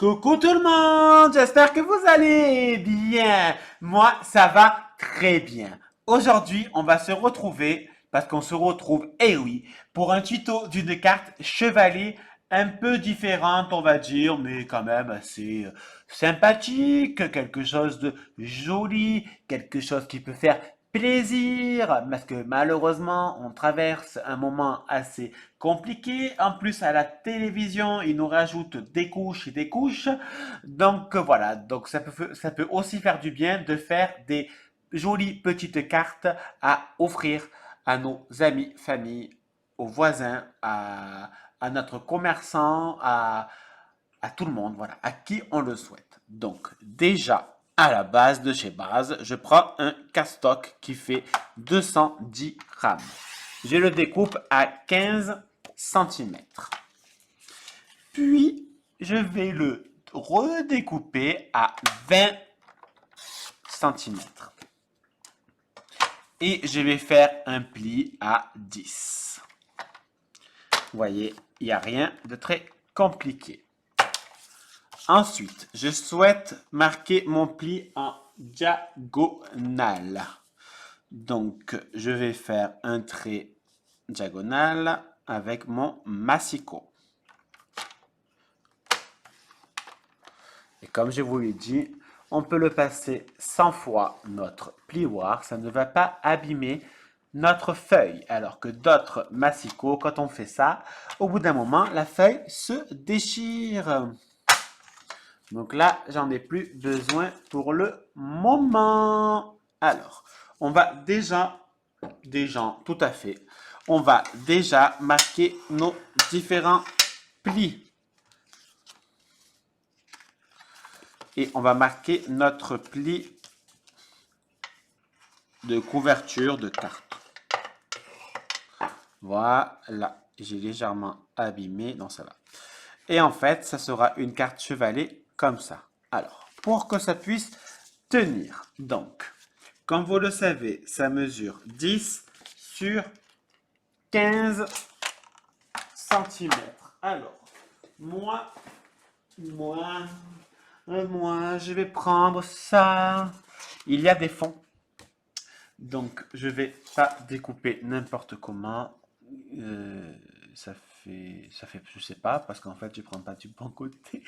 Coucou tout le monde, j'espère que vous allez bien. Moi, ça va très bien. Aujourd'hui, on va se retrouver, parce qu'on se retrouve, eh oui, pour un tuto d'une carte chevalet un peu différente, on va dire, mais quand même assez sympathique, quelque chose de joli, quelque chose qui peut faire plaisir, parce que malheureusement, on traverse un moment assez compliqué. En plus, à la télévision, ils nous rajoutent des couches et des couches. Donc voilà, donc ça peut aussi faire du bien de faire des jolies petites cartes à offrir à nos amis, familles, aux voisins, à notre commerçant, à tout le monde, voilà, à qui on le souhaite. Donc déjà, à la base de chez Base, je prends un caststock qui fait 210 grammes. Je le découpe à 15 centimètres. Puis, je vais le redécouper à 20 centimètres. Et je vais faire un pli à 10. Vous voyez, il n'y a rien de très compliqué. Ensuite, je souhaite marquer mon pli en diagonale. Donc, je vais faire un trait diagonal avec mon massicot. Et comme je vous l'ai dit, on peut le passer 100 fois notre plioir, ça ne va pas abîmer notre feuille. Alors que d'autres massicots, quand on fait ça, au bout d'un moment, la feuille se déchire. Donc là, j'en ai plus besoin pour le moment. Alors, on va tout à fait, on va déjà marquer nos différents plis. Et on va marquer notre pli de couverture de carte. Voilà, j'ai légèrement abîmé, non ça va. Et en fait, ça sera une carte chevalet comme ça. Alors, pour que ça puisse tenir, donc, comme vous le savez, ça mesure 10 sur 15 centimètres. Alors, moi, je vais prendre ça. Il y a des fonds. Donc, je vais pas découper n'importe comment. Ça fait, je sais pas, parce qu'en fait, je prends pas du bon côté.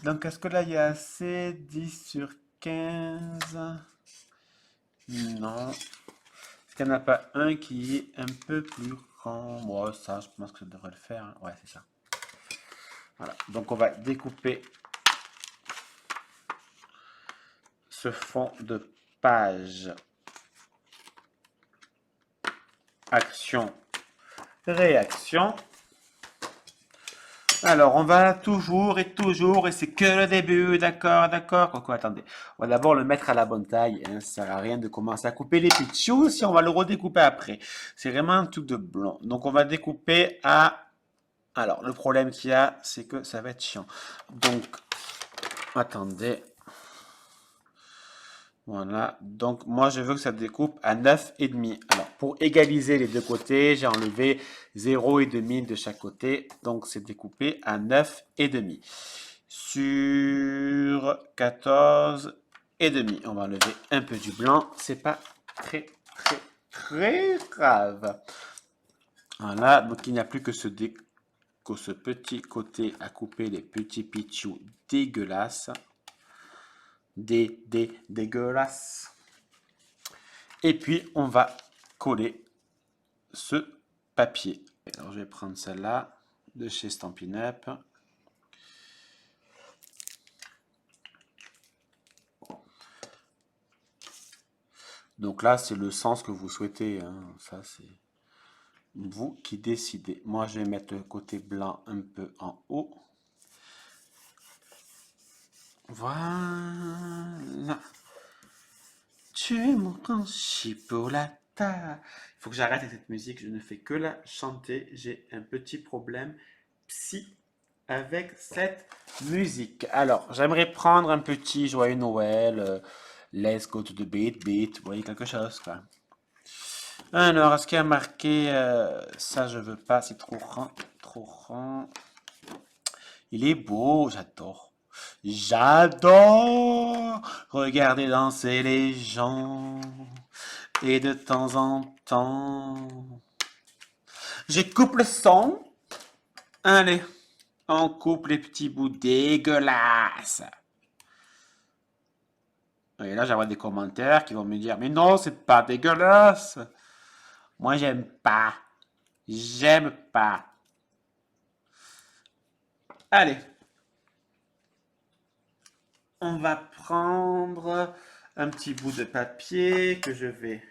Donc, est-ce que là, il y a assez? 10 sur 15? Non. Est-ce qu'il n'y en a pas un qui est un peu plus grand? Bon, ça, je pense que ça devrait le faire, hein. Ouais, c'est ça. Voilà. Donc, on va découper ce fond de page. Action, réaction. Alors, on va toujours, et c'est que le début, d'accord. Quoi, attendez. On va d'abord le mettre à la bonne taille, hein. Ça sert à rien de commencer à couper les pitchous si on va le redécouper après. C'est vraiment un truc de blanc. Donc, on va découper à... Alors, le problème qu'il y a, c'est que ça va être chiant. Donc, attendez. Voilà, donc moi je veux que ça découpe à 9,5. Alors pour égaliser les deux côtés, j'ai enlevé 0,5 de chaque côté. Donc c'est découpé à 9,5. Sur 14,5. On va enlever un peu du blanc. C'est pas très grave. Voilà, donc il n'y a plus que ce petit côté à couper les petits pitchous dégueulasses. Dégueulasse. Et puis, on va coller ce papier. Alors, je vais prendre celle-là de chez Stampin' Up. Donc là, c'est le sens que vous souhaitez, hein. Ça, c'est vous qui décidez. Moi, je vais mettre le côté blanc un peu en haut. Voilà. Tu es mon chipolata. Il faut que j'arrête avec cette musique. Je ne fais que la chanter. J'ai un petit problème psy avec cette musique. Alors, j'aimerais prendre un petit joyeux Noël. Let's go to the beat. Vous voyez quelque chose, quoi. Alors, est-ce qu'il y a marqué ça, je veux pas, c'est trop rond. Il est beau, j'adore. J'adore regarder danser les gens. Et de temps en temps, je coupe le son. Allez, on coupe les petits bouts dégueulasses. Et là, j'aurai des commentaires qui vont me dire, mais non, c'est pas dégueulasse. Moi, j'aime pas. J'aime pas. Allez, on va prendre un petit bout de papier que je vais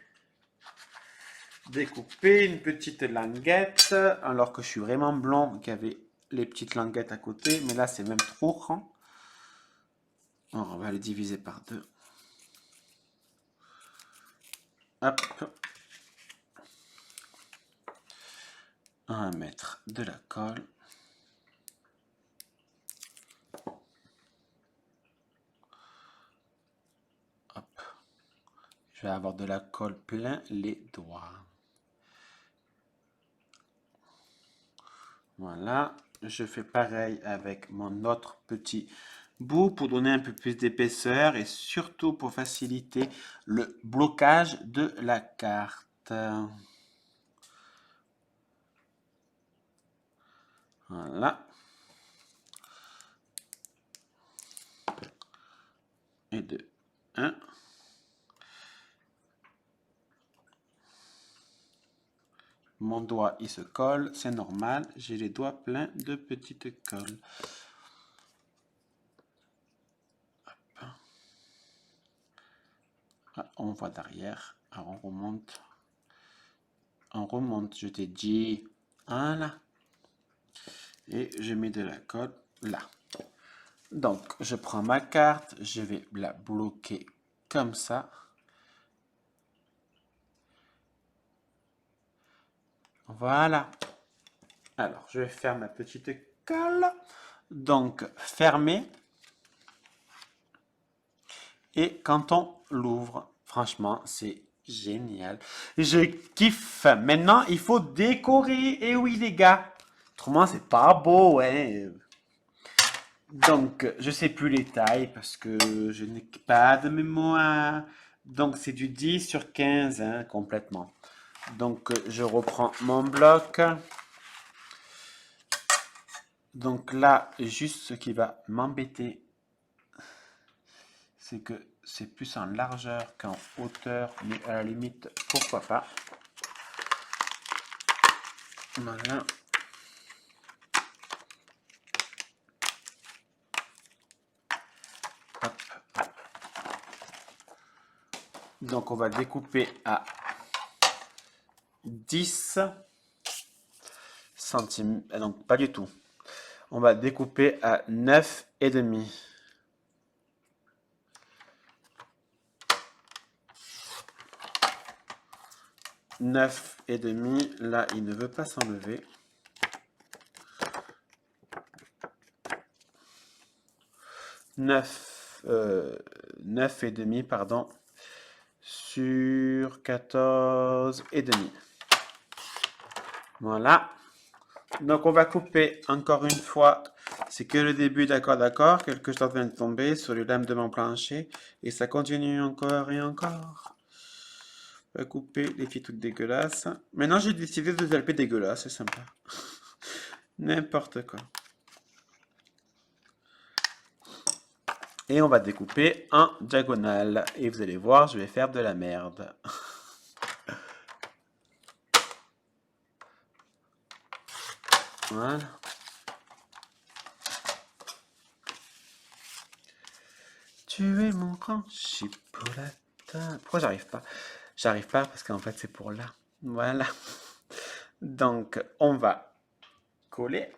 découper, une petite languette, alors que je suis vraiment blond, qu'il y avait les petites languettes à côté, mais là, c'est même trop grand. Alors, on va le diviser par deux. Hop. On va mettre de la colle. Hop. Je vais avoir de la colle plein les doigts. Voilà. Je fais pareil avec mon autre petit bout pour donner un peu plus d'épaisseur et surtout pour faciliter le blocage de la carte. Voilà. Et 2, 1. Mon doigt, il se colle, c'est normal. J'ai les doigts pleins de petites colles. Ah, on voit derrière. Alors on remonte. On remonte, je t'ai dit. Voilà. Et je mets de la colle là. Donc, je prends ma carte, je vais la bloquer comme ça. Voilà. Alors, je vais faire ma petite colle. Donc, fermer. Et quand on l'ouvre, franchement, c'est génial. Je kiffe. Maintenant, il faut décorer. Et oui, les gars. Autrement, c'est pas beau, hein. Donc, je sais plus les tailles parce que je n'ai pas de mémoire. Donc, c'est du 10 sur 15, hein, complètement. Donc, je reprends mon bloc. Donc là, juste ce qui va m'embêter, c'est que c'est plus en largeur qu'en hauteur, mais à la limite, pourquoi pas. Voilà. Hop. Donc on va découper à 10 centimes. Donc pas du tout. On va découper à 9,5. 9,5. Là, il ne veut pas s'enlever. 9,5, pardon, sur 14,5. Voilà. Donc, on va couper encore une fois. C'est que le début, d'accord. Quelque chose vient de tomber sur les lames de mon plancher. Et ça continue encore et encore. On va couper les petits trucs dégueulasses. Maintenant, j'ai décidé de taper dégueulasse. C'est sympa. N'importe quoi. Et on va découper en diagonale. Et vous allez voir, je vais faire de la merde. Voilà. Tu es mon grand chipolata. Pourquoi j'arrive pas? J'arrive pas parce qu'en fait c'est pour là. Voilà. Donc on va coller.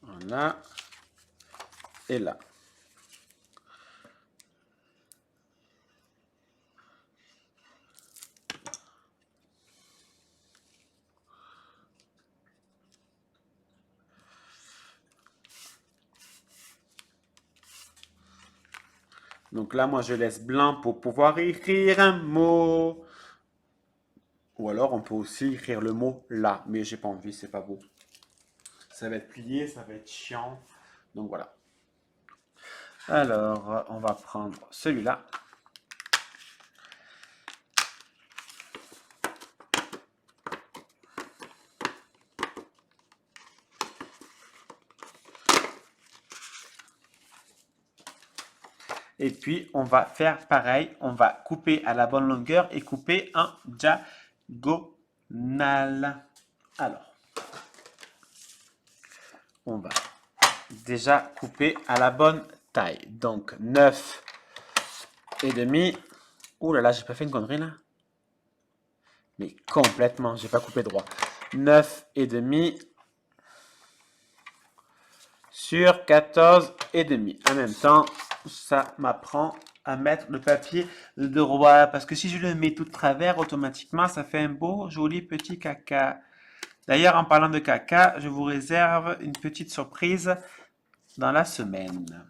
Voilà. Et là. Donc là, moi, je laisse blanc pour pouvoir écrire un mot. Ou alors, on peut aussi écrire le mot là. Mais j'ai pas envie, c'est pas beau. Ça va être plié, ça va être chiant. Donc voilà. Alors, on va prendre celui-là. Et puis, on va faire pareil. On va couper à la bonne longueur et couper en diagonale. Alors, on va déjà couper à la bonne taille. Donc, 9 et demi. Ouh là là, j'ai pas fait une connerie là. Mais complètement, j'ai pas coupé droit. 9 et demi sur 14 et demi. En même temps, ça m'apprend à mettre le papier de droit. Parce que si je le mets tout de travers, automatiquement, ça fait un beau, joli petit caca. D'ailleurs, en parlant de caca, je vous réserve une petite surprise dans la semaine.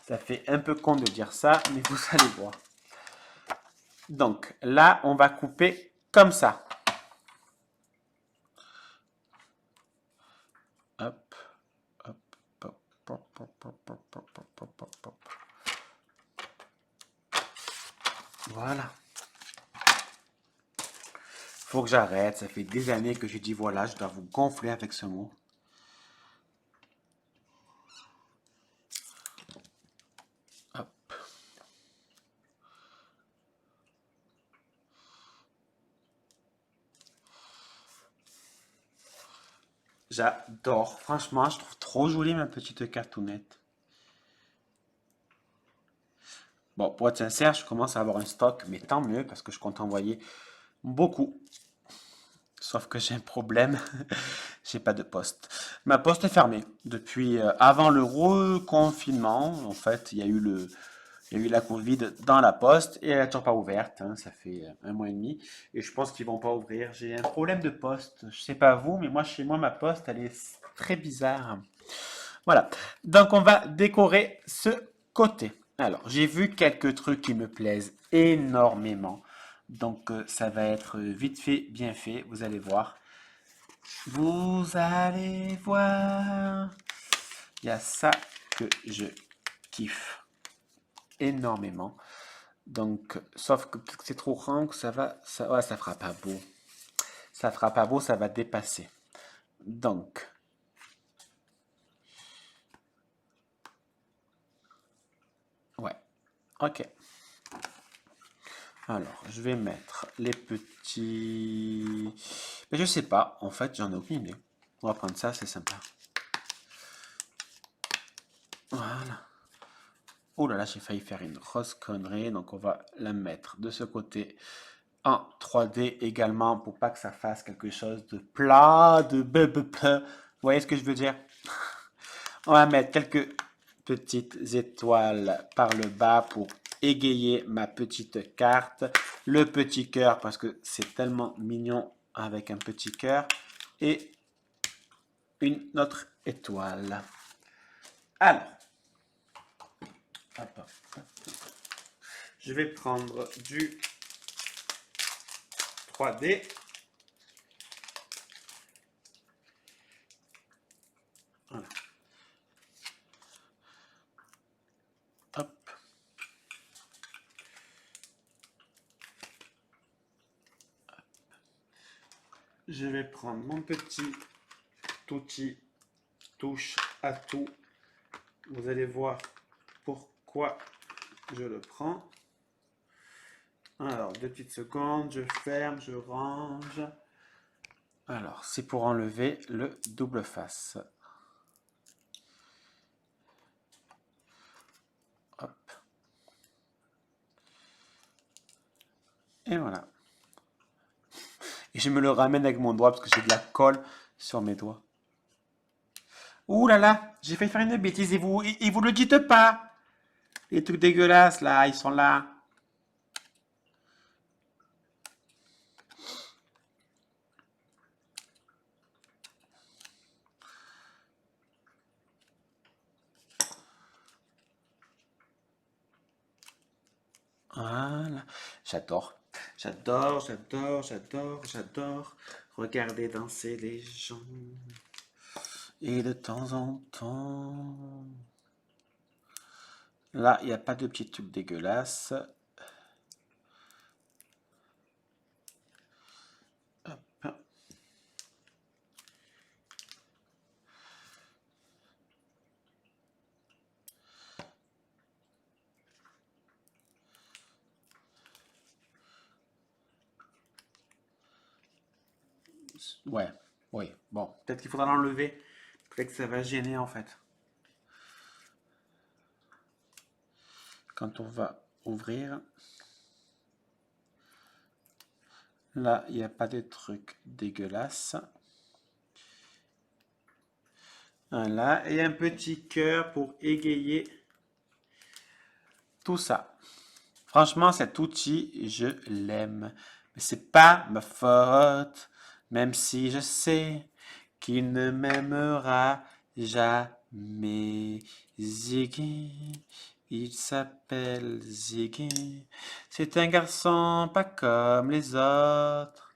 Ça fait un peu con de dire ça, mais vous allez voir. Donc là, on va couper comme ça. Hop, hop, hop, hop, hop, hop, hop, hop, hop, hop, hop. Voilà. Faut que j'arrête. Ça fait des années que je dis voilà, je dois vous gonfler avec ce mot. Hop. J'adore. Franchement, je trouve trop jolie ma petite cartoonette. Bon, pour être sincère, je commence à avoir un stock, mais tant mieux parce que je compte envoyer beaucoup. Sauf que j'ai un problème, j'ai pas de poste. Ma poste est fermée depuis avant le reconfinement. En fait, il y a eu la Covid dans la poste et elle n'est toujours pas ouverte, hein. Ça fait un mois et demi et je pense qu'ils vont pas ouvrir. J'ai un problème de poste. Je sais pas vous, mais moi chez moi ma poste elle est très bizarre. Voilà. Donc on va décorer ce côté. Alors j'ai vu quelques trucs qui me plaisent énormément. Donc ça va être vite fait, bien fait. Vous allez voir. Vous allez voir. Il y a ça que je kiffe énormément. Donc, sauf que c'est trop grand, que ouais, ça fera pas beau. Ça fera pas beau, ça va dépasser. Donc, ouais, ok. Alors, je vais mettre les petits. Mais je sais pas, en fait, j'en ai aucune idée. On va prendre ça, c'est sympa. Voilà. Oh là là, j'ai failli faire une grosse connerie, donc on va la mettre de ce côté en 3D également pour pas que ça fasse quelque chose de plat, de Vous voyez ce que je veux dire? On va mettre quelques petites étoiles par le bas pour égayer ma petite carte. Le petit cœur parce que c'est tellement mignon avec un petit cœur. Et une autre étoile. Alors, hop, hop, hop. Je vais prendre du 3D. Voilà. Hop. Je vais prendre mon petit outil touche à tout. Vous allez voir pourquoi je le prends. Alors, 2 petites secondes, je ferme, je range. Alors, c'est pour enlever le double face. Hop. Et voilà. Et je me le ramène avec mon doigt parce que j'ai de la colle sur mes doigts. Ouh là là, j'ai fait faire une bêtise et vous le dites pas. Les trucs dégueulasses là, ils sont là. Voilà. J'adore. J'adore, j'adore, j'adore, j'adore. Regarder danser les gens. Et de temps en temps. Là, il n'y a pas de petits trucs dégueulasses. Hop. Ouais, oui. Bon, peut-être qu'il faudra l'enlever. Peut-être que ça va gêner en fait. Quand on va ouvrir, là, il n'y a pas de trucs dégueulasses. Voilà, et un petit cœur pour égayer tout ça. Franchement, cet outil, je l'aime. Mais c'est pas ma faute, même si je sais qu'il ne m'aimera jamais. Ziggy, il s'appelle Ziggy. C'est un garçon pas comme les autres.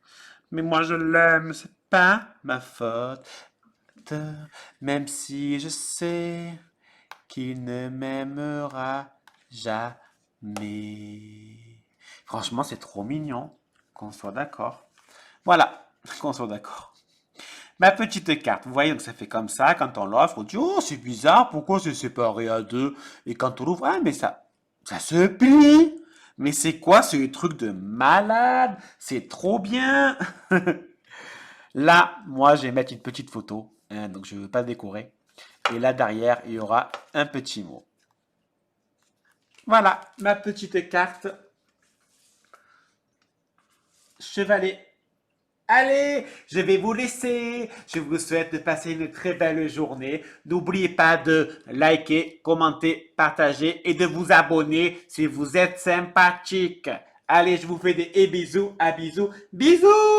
Mais moi je l'aime, c'est pas ma faute. Même si je sais qu'il ne m'aimera jamais. Franchement, c'est trop mignon, qu'on soit d'accord. Voilà, qu'on soit d'accord. Ma petite carte, vous voyez, donc ça fait comme ça, quand on l'offre, on dit, oh, c'est bizarre, pourquoi c'est séparé à deux? Et quand on l'ouvre, ah, mais ça se plie. Mais c'est quoi ce truc de malade? C'est trop bien. Là, moi, je vais mettre une petite photo, hein, donc je ne veux pas décorer. Et là, derrière, il y aura un petit mot. Voilà, ma petite carte chevalet. Allez, je vais vous laisser. Je vous souhaite de passer une très belle journée. N'oubliez pas de liker, commenter, partager et de vous abonner si vous êtes sympathique. Allez, je vous fais des bisous, à bisous. Bisous!